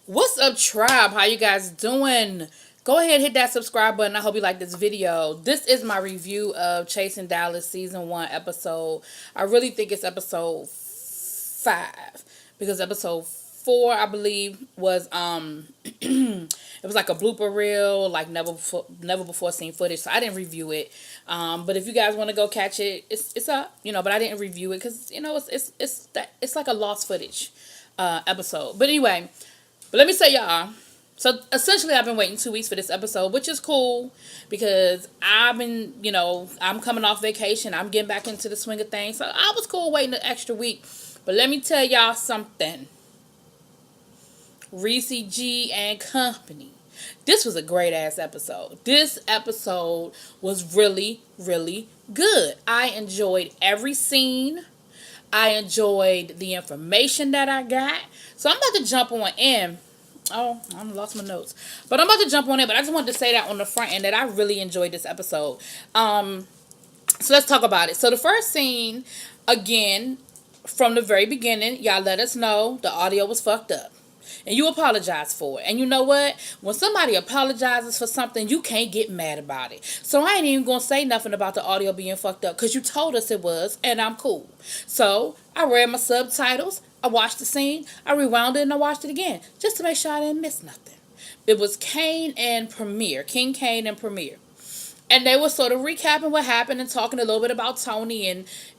What's up, tribe? How you guys doing? Go ahead, hit that subscribe button. I hope you like this video. This is my review of Chasing Dallas season 1 episode. I really think it's episode 5 because episode 4, I believe, was it was like a blooper reel, like never before seen footage. So I didn't review it. But if you guys want to go catch it, it's up, But I didn't review it because it's like a lost footage episode. But anyway. But let me say, y'all. So essentially, I've been waiting 2 weeks for this episode, which is cool because I've been, I'm coming off vacation. I'm getting back into the swing of things. So I was cool waiting an extra week. But let me tell y'all something. Reese G and Company. This was a great ass episode. This episode was really, really good. I enjoyed every scene. I enjoyed the information that I got. So I'm about to jump on in. Oh, I lost my notes. But I'm about to jump on in. But I just wanted to say that on the front end that I really enjoyed this episode. So let's talk about it. So the first scene, again, from the very beginning, y'all let us know the audio was fucked up. And you apologize for it. And you know what? When somebody apologizes for something, you can't get mad about it. So I ain't even going to say nothing about the audio being fucked up because you told us it was, and I'm cool. So I read my subtitles. I watched the scene. I rewound it, and I watched it again just to make sure I didn't miss nothing. It was Kane and Premier. King Kane and Premier. And they were sort of recapping what happened and talking a little bit about Tony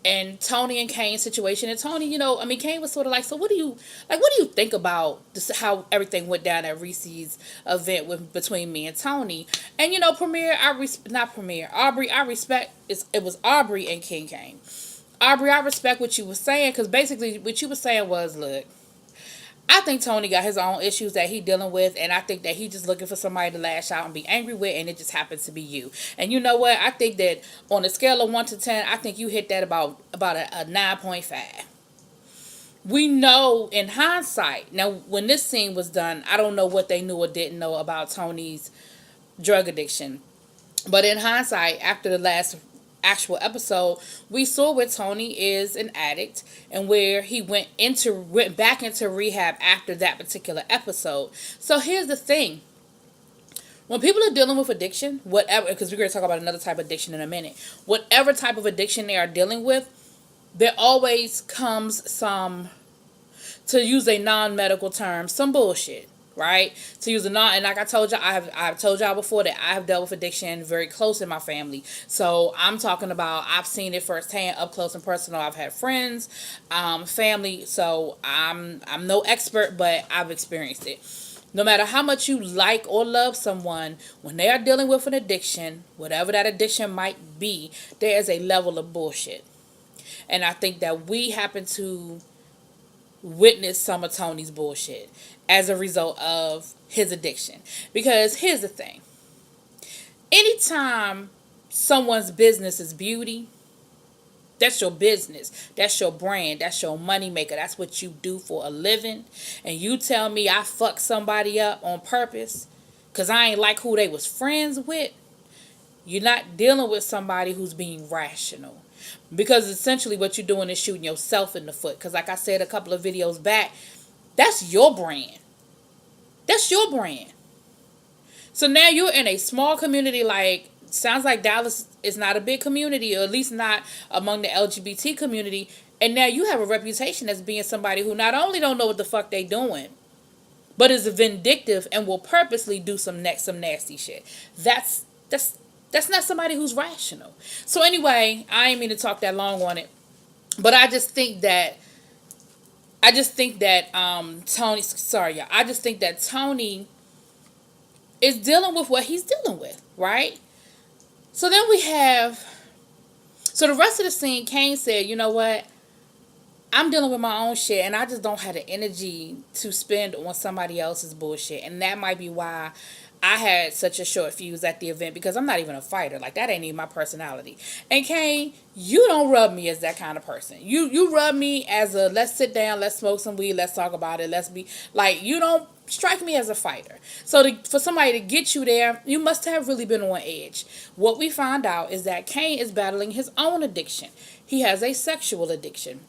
and Tony and Kane's situation. And Tony, Kane was sort of like, so what do you think about this, how everything went down at Reese's event between me and Tony? And Premier, Aubrey, I respect. It was Aubrey and King Kane. Aubrey, I respect what you were saying because basically what you were saying was, look, I think Tony got his own issues that he's dealing with, and I think that he's just looking for somebody to lash out and be angry with, and it just happens to be you. And you know what? I think that on a scale of 1 to 10, I think you hit that about a 9.5. We know in hindsight, now when this scene was done, I don't know what they knew or didn't know about Tony's drug addiction. But in hindsight, after the last actual episode, we saw where Tony is an addict and where he went back into rehab after that particular episode. So here's the thing. When people are dealing with addiction, whatever, because we're going to talk about another type of addiction in a minute, whatever type of addiction they are dealing with, there always comes some, to use a non-medical term, some bullshit. Right? To use and like I told y'all, I've told y'all before that I have dealt with addiction very close in my family. So I'm talking about, I've seen it firsthand, up close and personal. I've had friends, family. So I'm no expert, but I've experienced it. No matter how much you like or love someone, when they are dealing with an addiction, whatever that addiction might be, there is a level of bullshit. And I think that we happen to witness some of Tony's bullshit as a result of his addiction. Because here's the thing. Anytime someone's business is beauty, that's your business. That's your brand. That's your money maker. That's what you do for a living. And you tell me I fucked somebody up on purpose because I ain't like who they was friends with, you're not dealing with somebody who's being rational. Because essentially what you're doing is shooting yourself in the foot. Because like I said a couple of videos back, that's your brand. That's your brand. So now you're in a small community, like, sounds like Dallas is not a big community, or at least not among the LGBT community. And now you have a reputation as being somebody who not only don't know what the fuck they doing, but is vindictive and will purposely do some nasty shit. That's not somebody who's rational. So anyway, I ain't mean to talk that long on it, but I just think that Tony, sorry y'all, I just think that Tony is dealing with what he's dealing with, right? So then so the rest of the scene, Kane said, you know what? I'm dealing with my own shit, and I just don't have the energy to spend on somebody else's bullshit. And that might be why I had such a short fuse at the event, because I'm not even a fighter. Like, that ain't even my personality. And Kane, you don't rub me as that kind of person. You rub me as a, let's sit down, let's smoke some weed, let's talk about it, let's be, like, you don't strike me as a fighter. So for somebody to get you there, you must have really been on edge. What we found out is that Kane is battling his own addiction. He has a sexual addiction.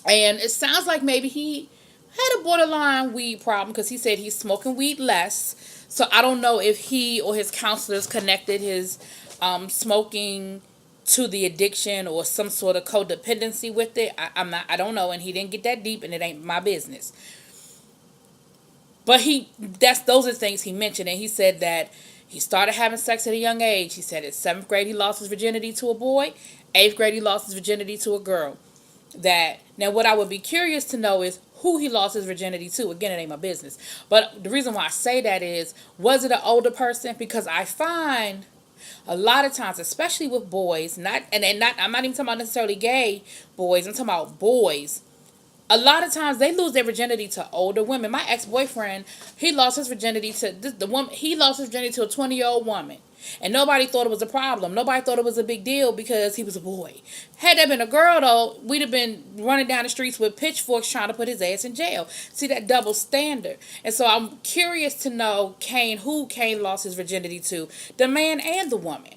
And it sounds like maybe he had a borderline weed problem because he said he's smoking weed less. So I don't know if he or his counselors connected his smoking to the addiction or some sort of codependency with it. I don't know, and he didn't get that deep, and it ain't my business. But those are things he mentioned, and he said that he started having sex at a young age. He said in 7th grade he lost his virginity to a boy, 8th grade he lost his virginity to a girl. That now, what I would be curious to know is who he lost his virginity to. Again, it ain't my business. But the reason why I say that is, was it an older person? Because I find a lot of times, especially with boys, I'm not even talking about necessarily gay boys. I'm talking about boys. A lot of times they lose their virginity to older women. My ex-boyfriend, he lost his virginity to the woman. He lost his virginity to a 20-year-old woman, and nobody thought it was a problem. Nobody thought it was a big deal because he was a boy. Had that been a girl, though, we'd have been running down the streets with pitchforks trying to put his ass in jail. See that double standard. And so I'm curious to know who Kane lost his virginity to, the man and the woman.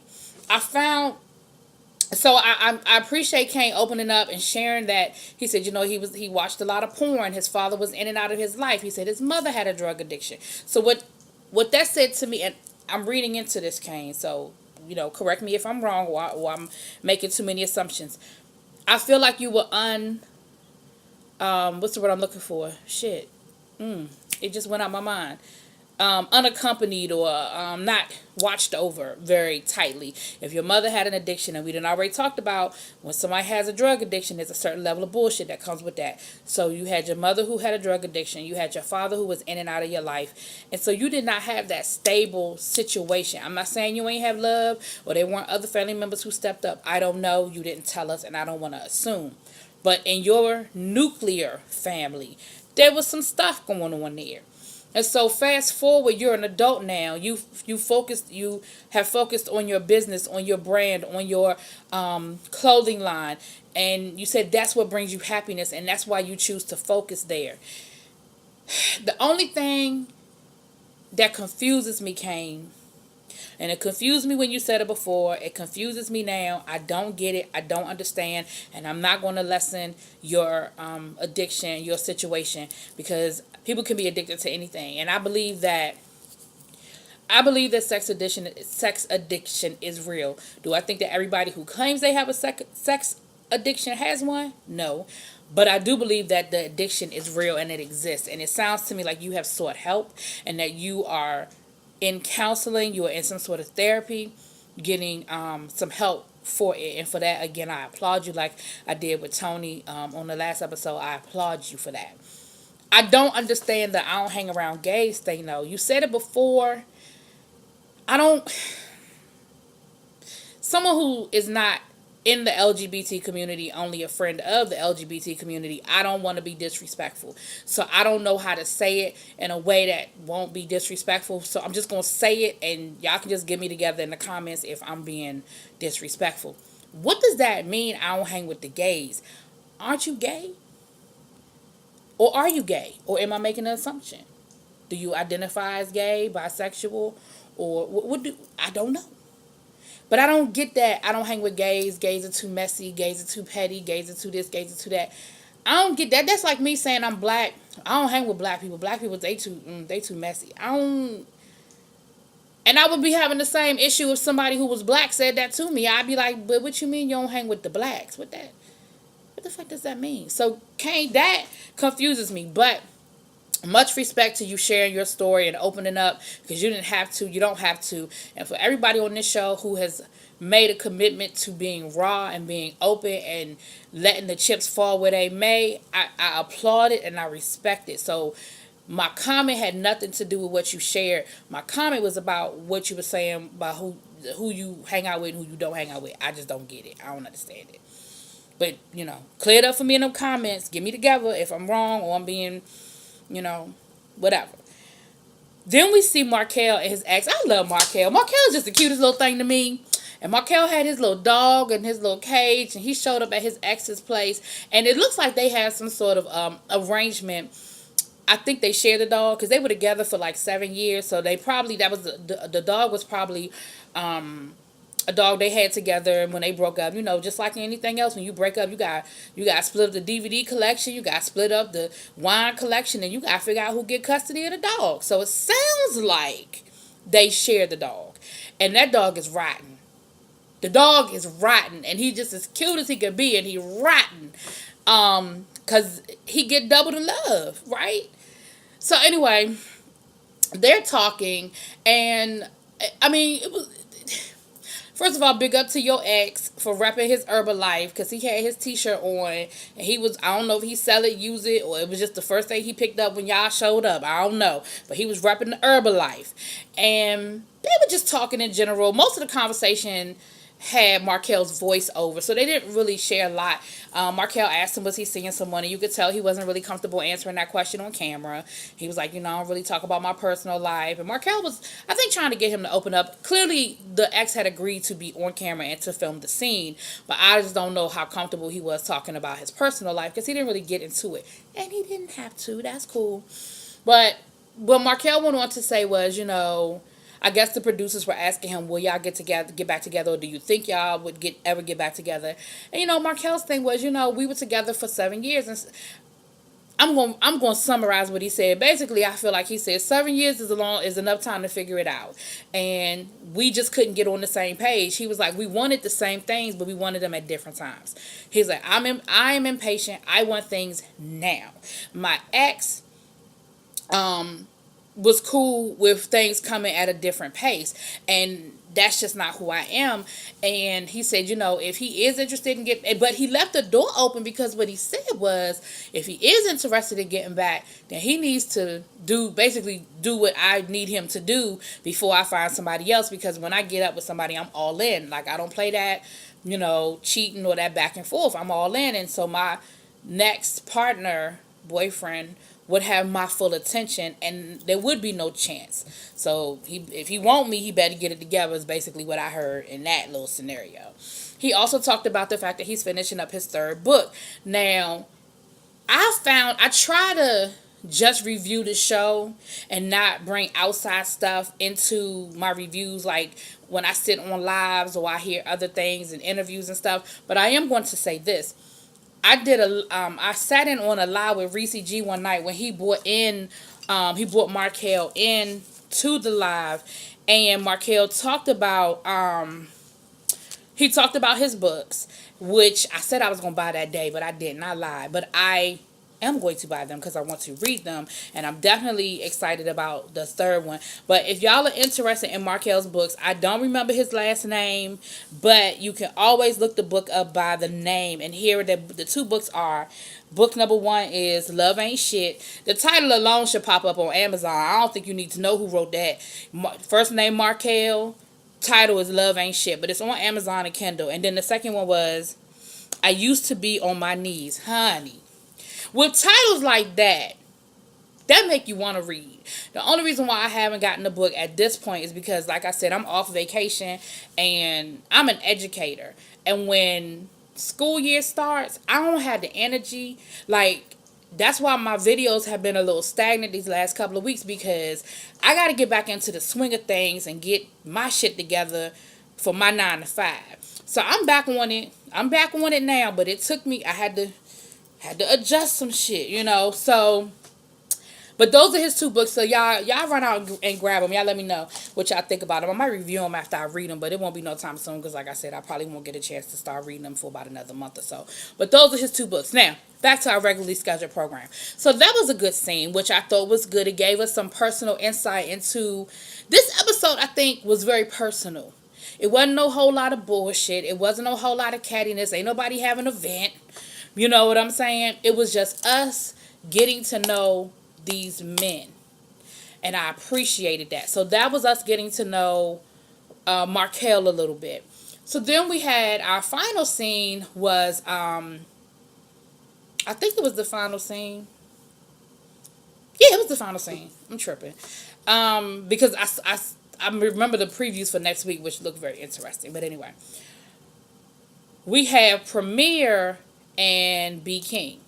I found. So I appreciate Kane opening up and sharing that. He said, he watched a lot of porn. His father was in and out of his life. He said his mother had a drug addiction. So what that said to me, and I'm reading into this, Kane, so correct me if I'm wrong or I'm making too many assumptions. I feel like you were what's the word I'm looking for? Shit. It just went out my mind. Unaccompanied or not watched over very tightly. If your mother had an addiction, and we done already talked about when somebody has a drug addiction, there's a certain level of bullshit that comes with that. So you had your mother who had a drug addiction, you had your father who was in and out of your life, and so you did not have that stable situation. I'm not saying you ain't have love or there weren't other family members who stepped up. I don't know. You didn't tell us, and I don't want to assume. But in your nuclear family, there was some stuff going on there. And so fast forward, you're an adult now. You have focused on your business, on your brand, on your clothing line, and you said that's what brings you happiness, and that's why you choose to focus there. The only thing that confuses me, Kane, and it confused me when you said it before. It confuses me now. I don't get it. I don't understand. And I'm not going to lessen your addiction, your situation, because people can be addicted to anything. And I believe that sex addiction is real. Do I think that everybody who claims they have a sex addiction has one? No. But I do believe that the addiction is real and it exists. And it sounds to me like you have sought help and that you are in counseling, you are in some sort of therapy, getting some help for it. And for that, again, I applaud you like I did with Tony on the last episode. I applaud you for that. I don't understand the I don't hang around gays thing, though. You said it before. Someone who is not in the LGBT community, only a friend of the LGBT community, I don't want to be disrespectful. So I don't know how to say it in a way that won't be disrespectful. So I'm just going to say it, and y'all can just get me together in the comments if I'm being disrespectful. What does that mean, I don't hang with the gays? Aren't you gay? Or are you gay? Or am I making an assumption? Do you identify as gay, bisexual, or I don't know. But I don't get that. I don't hang with gays. Gays are too messy. Gays are too petty. Gays are too this. Gays are too that. I don't get that. That's like me saying I'm black. I don't hang with black people. Black people, they too messy. And I would be having the same issue if somebody who was black said that to me. I'd be like, but what you mean you don't hang with the blacks? What the fuck does that mean? So, that confuses me. But much respect to you sharing your story and opening up, because you don't have to. And for everybody on this show who has made a commitment to being raw and being open and letting the chips fall where they may, I applaud it and I respect it. So my comment had nothing to do with what you shared. My comment was about what you were saying about who you hang out with and who you don't hang out with. I just don't get it. I don't understand it. But, clear it up for me in the comments. Get me together if I'm wrong or I'm being, whatever. Then we see Markel and his ex. I love Markel. Markel is just the cutest little thing to me. And Markel had his little dog in his little cage, and he showed up at his ex's place. And it looks like they had some sort of arrangement. I think they shared the dog because they were together for like 7 years. So they probably, the dog was probably a dog they had together, and when they broke up, just like anything else, when you break up, you got to split up the DVD collection, you got to split up the wine collection, and you got to figure out who get custody of the dog. So it sounds like they share the dog, and that dog is rotten. The dog is rotten, and he just as cute as he could be, and he rotten, cause he get double the love, right? So anyway, they're talking, and I mean, it was. First of all, big up to your ex for repping his Herbalife, because he had his t-shirt on, and he was, I don't know if he sell it, use it, or it was just the first thing he picked up when y'all showed up. I don't know. But he was repping the Herbalife. And they were just talking in general. Most of the conversation had Markel's voice over, so they didn't really share a lot. Markel asked him, was he seeing someone, and you could tell he wasn't really comfortable answering that question on camera. He was like, I don't really talk about my personal life, and Markel was, I think, trying to get him to open up. Clearly the ex had agreed to be on camera and to film the scene, but I just don't know how comfortable he was talking about his personal life, because he didn't really get into it, and he didn't have to. That's cool. But what Markel went on to say was, I guess the producers were asking him, will y'all get back together, or do you think y'all would ever get back together? And, Markel's thing was, we were together for 7 years, and I'm going to summarize what he said. Basically, I feel like he said 7 years is enough time to figure it out, and we just couldn't get on the same page. He was like, we wanted the same things, but we wanted them at different times. He's like, I am impatient. I want things now. My ex, was cool with things coming at a different pace, and that's just not who I am. And he said, if he is interested in but he left the door open, because what he said was, if he is interested in getting back, then he needs to do what I need him to do before I find somebody else, because when I get up with somebody, I'm all in. Like, I don't play that, cheating or that back and forth. I'm all in. And so my next partner, boyfriend, would have my full attention, and there would be no chance. So if he want me, he better get it together, is basically what I heard in that little scenario. He also talked about the fact that he's finishing up his third book. Now, I try to just review the show and not bring outside stuff into my reviews, like when I sit on lives or I hear other things and interviews and stuff. But I am going to say this. I sat in on a live with Reese G one night when he brought Markel in to the live, and Markel talked about his books, which I said I was going to buy that day, but I didn't. I lied. But I am going to buy them because I want to read them, and I'm definitely excited about the third one. But if y'all are interested in Markel's books, I don't remember his last name, but you can always look the book up by the name, and here the two books are. Book number 1 is Love Ain't Shit. The title alone should pop up on Amazon. I don't think you need to know who wrote that. First name Markel, title is Love Ain't Shit, but it's on Amazon and Kindle. And then the second one was I Used to Be on My Knees. Honey, with titles like that make you want to read. The only reason why I haven't gotten the book at this point is because, like I said, I'm off vacation and I'm an educator. And when school year starts, I don't have the energy. Like, that's why my videos have been a little stagnant these last couple of weeks, because I got to get back into the swing of things and get my shit together for my 9 to 5. So I'm back on it. I'm back on it now, but it took me, I had to adjust some shit, so, but those are his 2 books, so y'all run out and grab them. Y'all let me know what y'all think about them. I might review them after I read them, but it won't be no time soon, because like I said, I probably won't get a chance to start reading them for about another month or so. But those are his 2 books. Now, back to our regularly scheduled program. So that was a good scene, which I thought was good. It gave us some personal insight into, this episode I think was very personal. It wasn't no whole lot of bullshit. It wasn't a whole lot of cattiness. Ain't nobody having an event. You know what I'm saying? It was just us getting to know these men. And I appreciated that. So that was us getting to know Markel a little bit. So then we had our final scene was, I think it was the final scene. Yeah, it was the final scene. I'm tripping. Because I remember the previews for next week, which looked very interesting. But anyway. We have Premier and B. King.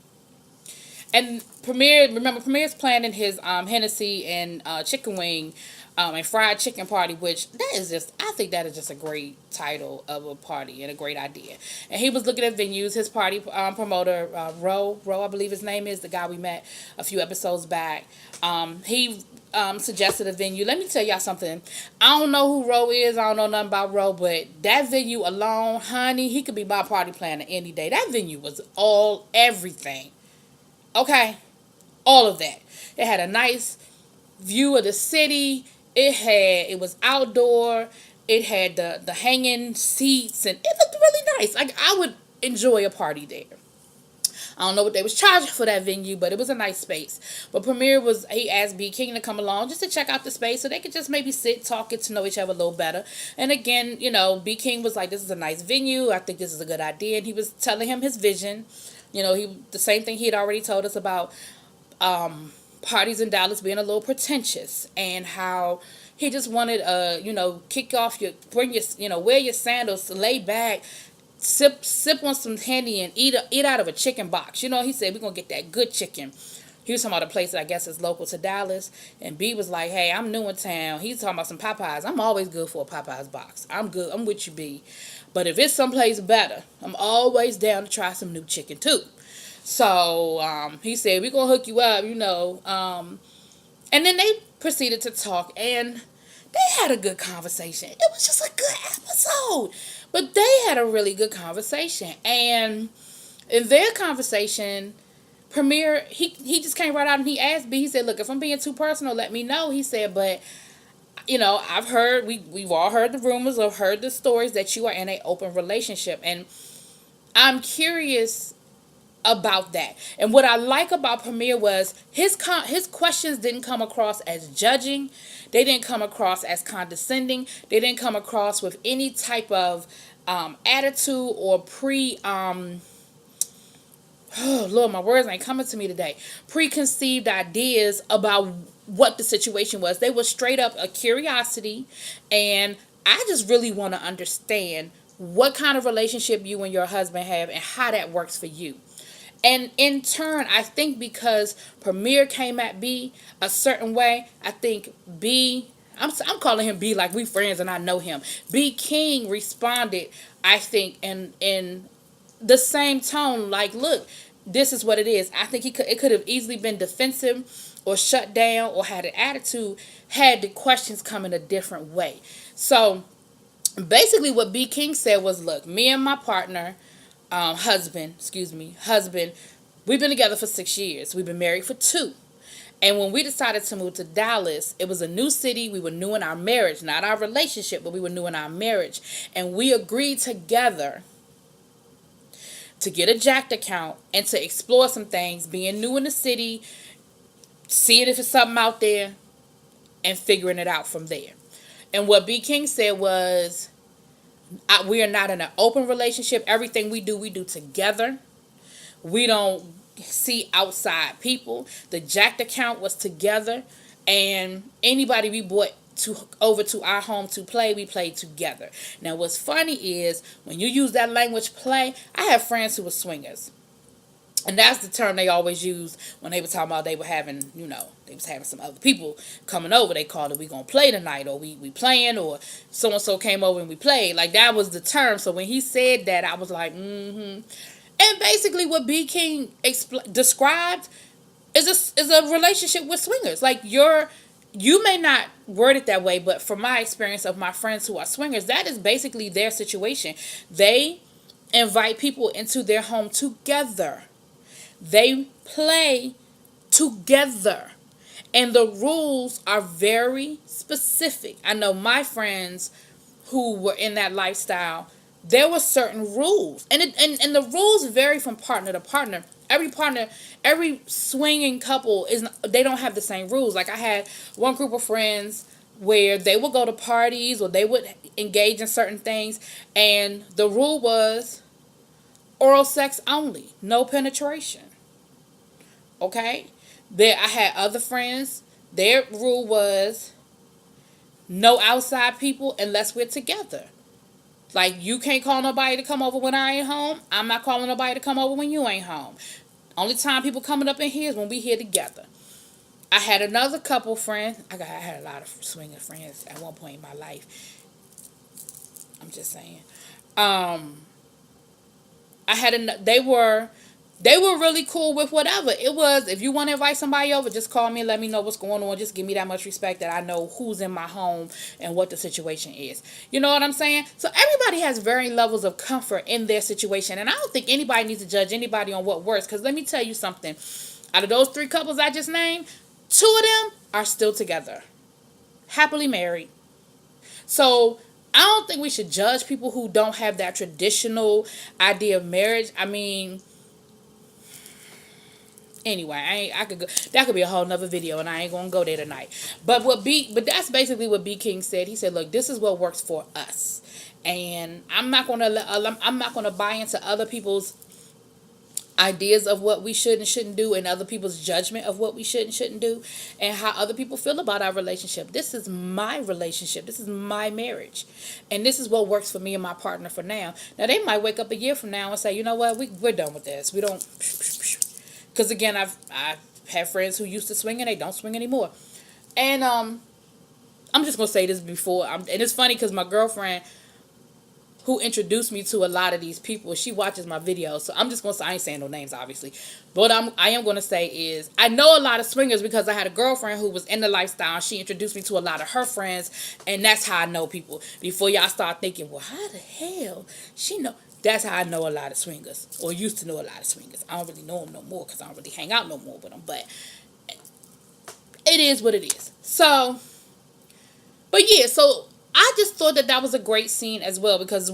And Premier's planning his Hennessy and chicken wing and fried chicken party, which that is just, I think that is just a great title of a party and a great idea. And he was looking at venues. His party promoter, Ro, I believe his name is, the guy we met a few episodes back. He suggested a venue. Let me tell y'all something. I don't know who Ro is. I don't know nothing about Ro, but that venue alone, honey, he could be my party planner any day. That venue was everything. Okay, all of that. It had a nice view of the city. It was outdoor. It had the hanging seats, and it looked really nice. I would enjoy a party there. I don't know what they was charging for that venue, but it was a nice space. But he asked B King to come along just to check out the space so they could just maybe sit, talk, get to know each other a little better. And again, B King was like, this is a nice venue. I think this is a good idea. And he was telling him his vision. The same thing he had already told us about parties in Dallas being a little pretentious, and how he just wanted kick off wear your sandals, lay back, sip on some Henny, and eat out of a chicken box. He said we're gonna get that good chicken. He was talking about a place that I guess is local to Dallas, and B was like, hey, I'm new in town. He's talking about some Popeyes. I'm always good for a Popeyes box. I'm good. I'm with you, B. But if it's someplace better, I'm always down to try some new chicken too. So he said, we're going to hook you up, and then they proceeded to talk, and they had a good conversation. It was just a good episode. But they had a really good conversation. And in their conversation, Premier, he just came right out and he asked B, he said, look, if I'm being too personal, let me know. He said, but I've heard, we've all heard the rumors or heard the stories that you are in an open relationship. And I'm curious about that. And what I like about Premier was his questions didn't come across as judging. They didn't come across as condescending. They didn't come across with any type of attitude or oh Lord, my words ain't coming to me today. Preconceived ideas about what the situation was. They were straight up a curiosity, and I just really want to understand what kind of relationship you and your husband have and how that works for you. And in turn, I think because Premier came at B a certain way, I think I'm calling him B like we friends and I know him. B King responded, I think, in the same tone, like, look, this is what it is. I think it could have easily been defensive or shut down or had an attitude had the questions come in a different way. So basically what B King said was, look, me and my partner, husband, we've been together for 6 years. We've been married for 2. And when we decided to move to Dallas, it was a new city. We were new in our marriage, not our relationship, but we were new in our marriage. And we agreed together to get a Jacked account and to explore some things, being new in the city, seeing if it's something out there, and figuring it out from there. And what B King said was, we are not in an open relationship. Everything we do together. We don't see outside people. The Jacked account was together, and anybody we brought over to our home to play, we played together. Now, what's funny is when you use that language, play, I have friends who were swingers. And that's the term they always use when they were talking about they were having, they was having some other people coming over. They called it, we gonna play tonight, or we playing, or so-and-so came over and we played. Like, that was the term. So when he said that, I was like, And basically what B King described is a relationship with swingers. Like, you may not word it that way, but from my experience of my friends who are swingers, that is basically their situation. They invite people into their home together. They play together. And the rules are very specific. I know my friends who were in that lifestyle, there were certain rules. And the rules vary from partner to partner. Every swinging couple, they don't have the same rules. Like, I had one group of friends where they would go to parties or they would engage in certain things, and the rule was oral sex only, no penetration. Okay? I had other friends, their rule was no outside people unless we're together. Like, you can't call nobody to come over when I ain't home. I'm not calling nobody to come over when you ain't home. Only time people coming up in here is when we here together. I had another couple friends. I had a lot of swinger friends at one point in my life. I'm just saying. I had they were really cool with whatever it was. If you want to invite somebody over, just call me and let me know what's going on. Just give me that much respect that I know who's in my home and what the situation is. You know what I'm saying? So everybody has varying levels of comfort in their situation, and I don't think anybody needs to judge anybody on what works. Because let me tell you something. Out of those 3 couples I just named, 2 of them are still together, happily married. So I don't think we should judge people who don't have that traditional idea of marriage. I mean, anyway, I could go. That could be a whole nother video, and I ain't gonna go there tonight. But that's basically what B King said. He said, "Look, this is what works for us, and I'm not gonna buy into other people's ideas of what we should and shouldn't do, and other people's judgment of what we should and shouldn't do, and how other people feel about our relationship. This is my relationship. This is my marriage, and this is what works for me and my partner for now. Now they might wake up a year from now and say, you know what, we're done with this. We don't, because again, I've had friends who used to swing and they don't swing anymore, and I'm just gonna say this before, and it's funny because my girlfriend, who introduced me to a lot of these people, she watches my videos. So I'm just going to say, I ain't saying no names, obviously. But what I am going to say is, I know a lot of swingers because I had a girlfriend who was in the lifestyle. She introduced me to a lot of her friends. And that's how I know people. Before y'all start thinking, well, how the hell she know? That's how I know a lot of swingers. Or used to know a lot of swingers. I don't really know them no more because I don't really hang out no more with them. But it is what it is. So, but yeah, so I just thought that was a great scene as well, because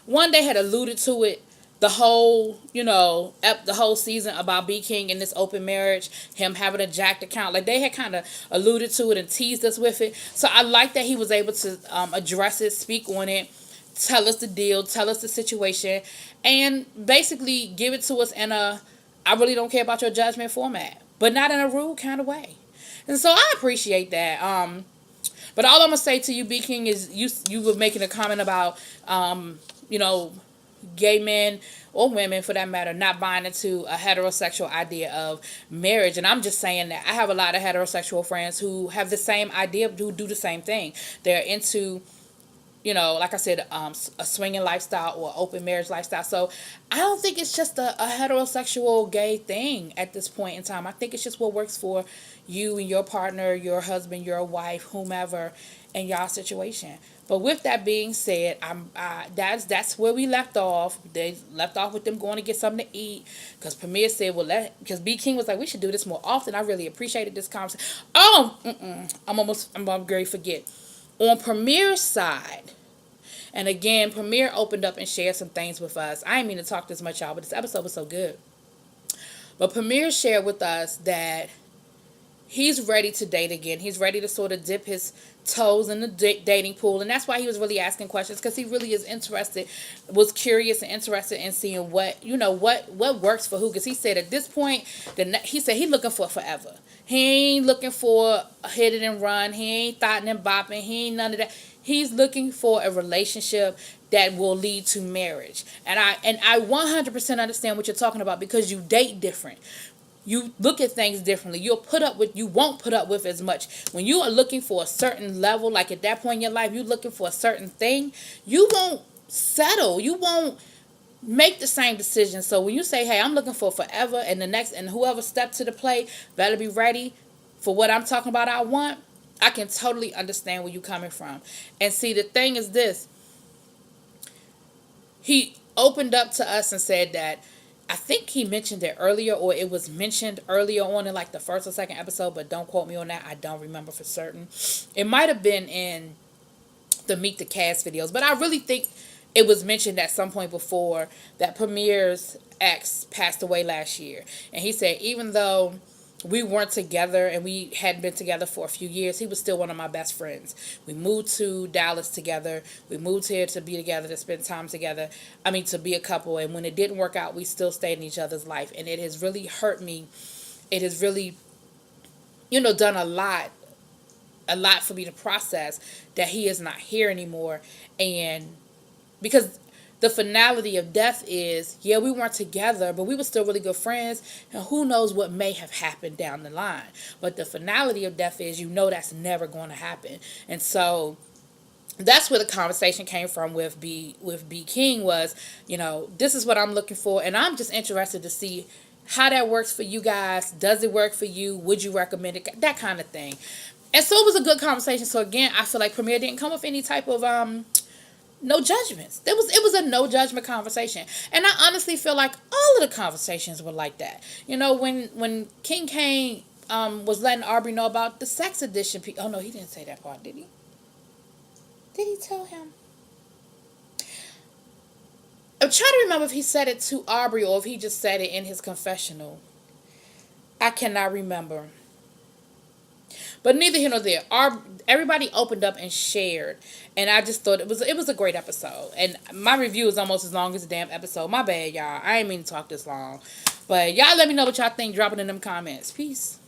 one day had alluded to it the whole, the whole season about B King and this open marriage, him having a jacked account. Like they had kind of alluded to it and teased us with it. So I like that he was able to address it, speak on it, tell us the deal, tell us the situation, and basically give it to us in a I really don't care about your judgment format, but not in a rude kind of way. And so I appreciate that. But all I'm gonna say to you, B King, is you were making a comment about gay men or women for that matter not buying into a heterosexual idea of marriage. And I'm just saying that I have a lot of heterosexual friends who have the same idea, who do the same thing. They're into, like I said, a swinging lifestyle or open marriage lifestyle. So I don't think it's just a heterosexual gay thing at this point in time. I think it's just what works for you and your partner, your husband, your wife, whomever, in y'all situation. But with that being said, that's where we left off. They left off with them going to get something to eat, because Premier said, because B King was like, we should do this more often. I really appreciated this conversation. I'm going to forget. On Premier's side, and again, Premier opened up and shared some things with us. I didn't mean to talk this much, y'all, but this episode was so good. But Premier shared with us that he's ready to date again. He's ready to sort of dip his toes in the dating pool. And that's why he was really asking questions, because he really is was curious and interested in seeing what works for who. Because he said at this point, he said he's looking for forever. He ain't looking for a hit it and run. He ain't thotting and bopping. He ain't none of that. He's looking for a relationship that will lead to marriage. And I 100% understand what you're talking about, because you date different. You look at things differently. You won't put up with as much. When you are looking for a certain level, like at that point in your life, you're looking for a certain thing, you won't settle. You won't make the same decision. So when you say, hey, I'm looking for forever, and whoever steps to the plate better be ready for what I'm talking about, I can totally understand where you're coming from. And see, the thing is this. He opened up to us and said that, I think he mentioned it earlier, or it was mentioned earlier on in like the first or second episode, but don't quote me on that. I don't remember for certain. It might have been in the Meet the Cast videos, but I really think it was mentioned at some point before that Premier's ex passed away last year. And he said, even though we weren't together and we hadn't been together for a few years, he was still one of my best friends. We moved to Dallas together. We moved here to be together, to spend time together. To be a couple. And when it didn't work out, we still stayed in each other's life. And it has really hurt me. It has really, done a lot for me to process that he is not here anymore. And because the finality of death is, yeah, we weren't together, but we were still really good friends, and who knows what may have happened down the line. But the finality of death is, that's never going to happen. And so that's where the conversation came from with B King was, this is what I'm looking for, and I'm just interested to see how that works for you guys. Does it work for you? Would you recommend it? That kind of thing. And so it was a good conversation. So again, I feel like Premiere didn't come with any type of no judgments. It was a no judgment conversation, and I honestly feel like all of the conversations were like that. When King Kane was letting Aubrey know about the sex addiction. Oh no, he didn't say that part, did he? Did he tell him? I'm trying to remember if he said it to Aubrey or if he just said it in his confessional. I cannot remember. But neither here nor there. Everybody opened up and shared, and I just thought it was a great episode. And my review is almost as long as the damn episode. My bad, y'all. I ain't mean to talk this long. But y'all let me know what y'all think. Drop it in them comments. Peace.